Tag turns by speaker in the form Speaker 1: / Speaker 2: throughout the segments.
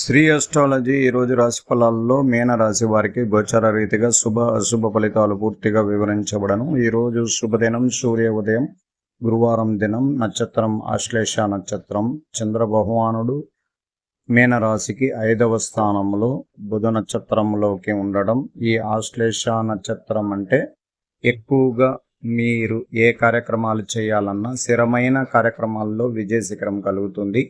Speaker 1: Shri astrology ఈరోజు రాశి ఫలాల్లో మీనరాశి వారికి గోచర రీతిగా శుభ అశుభ ఫలితాలు పూర్తిగా వివరించబడను. ఈరోజు శుభదినం సూర్య ఉదయం, గురువారం దినం, నక్షత్రం ఆశ్లేష నక్షత్రం. చంద్ర భగవానుడు మీనరాశికి 5వ స్థానంలో బుధ నక్షత్రంలోకి ఉండడం. ఈ ఆశ్లేష నక్షత్రం అంటే ఎక్కువగా మీరు ఏ కార్యక్రమాలు చేయాలన్నా స్థిరమైన కార్యక్రమాల్లో విజయ శిఖరం కలుగుతుంది.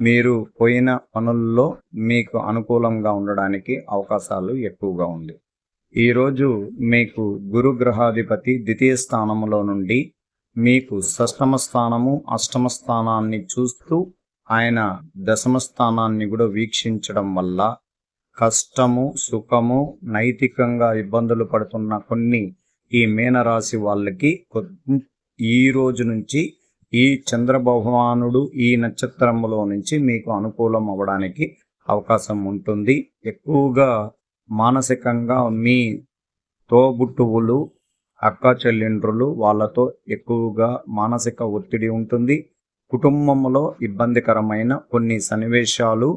Speaker 1: మీరు పోయిన పనుల్లో మీకు అనుకూలంగా ఉండడానికి అవకాశాలు ఎక్కువగా ఉంది. ఈరోజు మీకు గురుగ్రహాధిపతి ద్వితీయ స్థానంలో నుండి మీకు షష్టమ స్థానము, అష్టమ స్థానాన్ని చూస్తూ ఆయన దశమ స్థానాన్ని కూడా వీక్షించడం వల్ల కష్టము, సుఖము, నైతికంగా ఇబ్బందులు పడుతున్న కొన్ని ఈ మీనరాశి వాళ్ళకి ఈ రోజు నుంచి ఈ చంద్ర భగవానుడు ఈ నక్షత్రంలో నుంచి మీకు అనుకూలం అవ్వడానికి అవకాశం ఉంటుంది. ఎక్కువగా మానసికంగా మీ తోబుట్టువులు, అక్క చెల్లెండ్రులు వాళ్ళతో ఎక్కువగా మానసిక ఒత్తిడి ఉంటుంది. కుటుంబంలో ఇబ్బందికరమైన కొన్ని సన్నివేశాలు,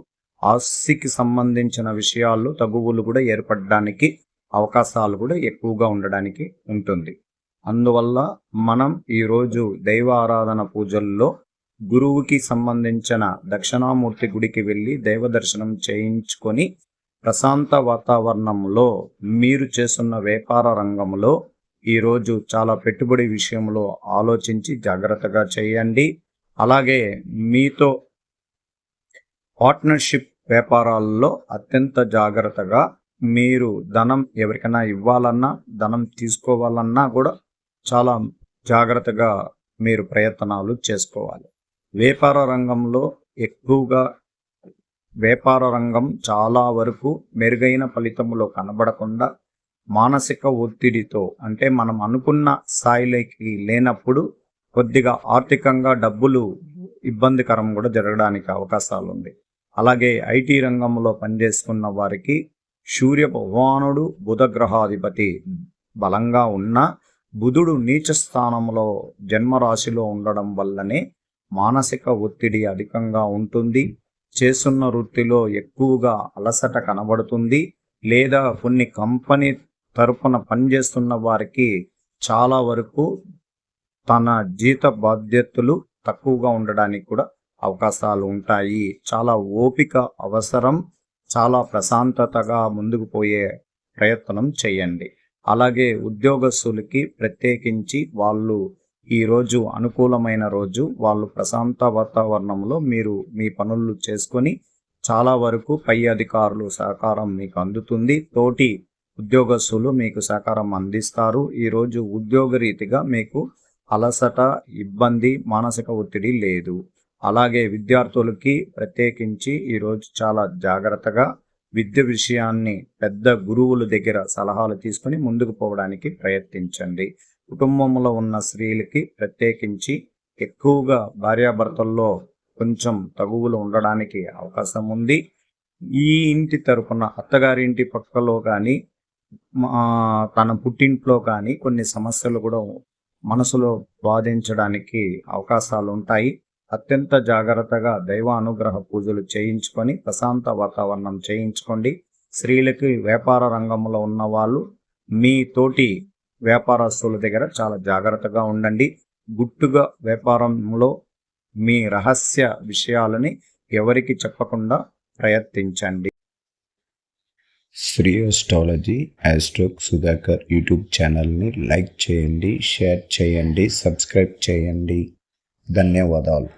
Speaker 1: ఆస్తికి సంబంధించిన విషయాల్లో తగువులు కూడా ఏర్పడడానికి అవకాశాలు కూడా ఎక్కువగా ఉండడానికి ఉంటుంది. అందువల్ల మనం ఈరోజు దైవ ఆరాధన పూజల్లో గురువుకి సంబంధించిన దక్షిణామూర్తి గుడికి వెళ్ళి దైవ దర్శనం చేయించుకొని ప్రశాంత వాతావరణంలో మీరు చేస్తున్న వ్యాపార రంగంలో ఈరోజు చాలా పెట్టుబడి విషయంలో ఆలోచించి జాగ్రత్తగా చేయండి. అలాగే మీతో పార్ట్నర్షిప్ వ్యాపారాల్లో అత్యంత జాగ్రత్తగా మీరు ధనం ఎవరికైనా ఇవ్వాలన్నా, ధనం తీసుకోవాలన్నా కూడా చాలా జాగ్రత్తగా మీరు ప్రయత్నాలు చేసుకోవాలి. వ్యాపార రంగంలో ఎక్కువగా వ్యాపార రంగం చాలా వరకు మెరుగైన ఫలితంలో కనబడకుండా మానసిక ఒత్తిడితో, అంటే మనం అనుకున్న స్థాయిలోకి లేనప్పుడు కొద్దిగా ఆర్థికంగా డబ్బులు ఇబ్బందికరం కూడా జరగడానికి అవకాశాలు ఉంది. అలాగే ఐటీ రంగంలో పనిచేస్తున్న వారికి సూర్య భగవానుడు బుధ గ్రహాధిపతి బలంగా ఉన్న బుధుడు నీచ స్థానంలో జన్మరాశిలో ఉండడం వల్లనే మానసిక ఒత్తిడి అధికంగా ఉంటుంది. చేస్తున్న వృత్తిలో ఎక్కువగా అలసట కనబడుతుంది. లేదా కొన్ని కంపెనీ తరపున పనిచేస్తున్న వారికి చాలా వరకు తన జీత బాధ్యతలు తక్కువగా ఉండడానికి కూడా అవకాశాలు ఉంటాయి. చాలా ఓపిక అవసరం. చాలా ప్రశాంతతగా ముందుకు పోయే ప్రయత్నం చేయండి. అలాగే ఉద్యోగస్తులకి ప్రత్యేకించి వాళ్ళు ఈరోజు అనుకూలమైన రోజు. వాళ్ళు ప్రశాంత వాతావరణంలో మీరు మీ పనులు చేసుకొని చాలా వరకు పై అధికారులు సహకారం మీకు అందుతుంది. తోటి ఉద్యోగస్తులు మీకు సహకారం అందిస్తారు. ఈరోజు ఉద్యోగరీతిగా మీకు అలసట, ఇబ్బంది, మానసిక ఒత్తిడి లేదు. అలాగే విద్యార్థులకి ప్రత్యేకించి ఈరోజు చాలా జాగ్రత్తగా విద్య విషయాన్ని పెద్ద గురువుల దగ్గర సలహాలు తీసుకుని ముందుకు పోవడానికి ప్రయత్నించండి. కుటుంబంలో ఉన్న స్త్రీలకి ప్రత్యేకించి ఎక్కువగా భార్యాభర్తల్లో కొంచెం తగువులు ఉండడానికి అవకాశం ఉంది. ఈ ఇంటి తరపున అత్తగారింటి పక్కలో కానీ తన పుట్టింట్లో కానీ కొన్ని సమస్యలు కూడా మనసులో బాధించడానికి అవకాశాలు ఉంటాయి. అత్యంత జాగ్రత్తగా దైవ అనుగ్రహ పూజలు చేయించుకొని ప్రశాంత వాతావరణం చేయించుకోండి. స్త్రీలకి వ్యాపార రంగంలో ఉన్న వాళ్ళు మీ తోటి వ్యాపారస్తుల దగ్గర చాలా జాగ్రత్తగా ఉండండి. గుట్టుగా వ్యాపారంలో మీ రహస్య విషయాలని ఎవరికి చెప్పకుండా ప్రయత్నించండి.
Speaker 2: శ్రీ అస్ట్రాలజీ ఆస్ట్రోక్ సుధాకర్ యూట్యూబ్ ఛానల్ని లైక్ చేయండి, షేర్ చేయండి, సబ్స్క్రైబ్ చేయండి. ధన్యవాదాలు.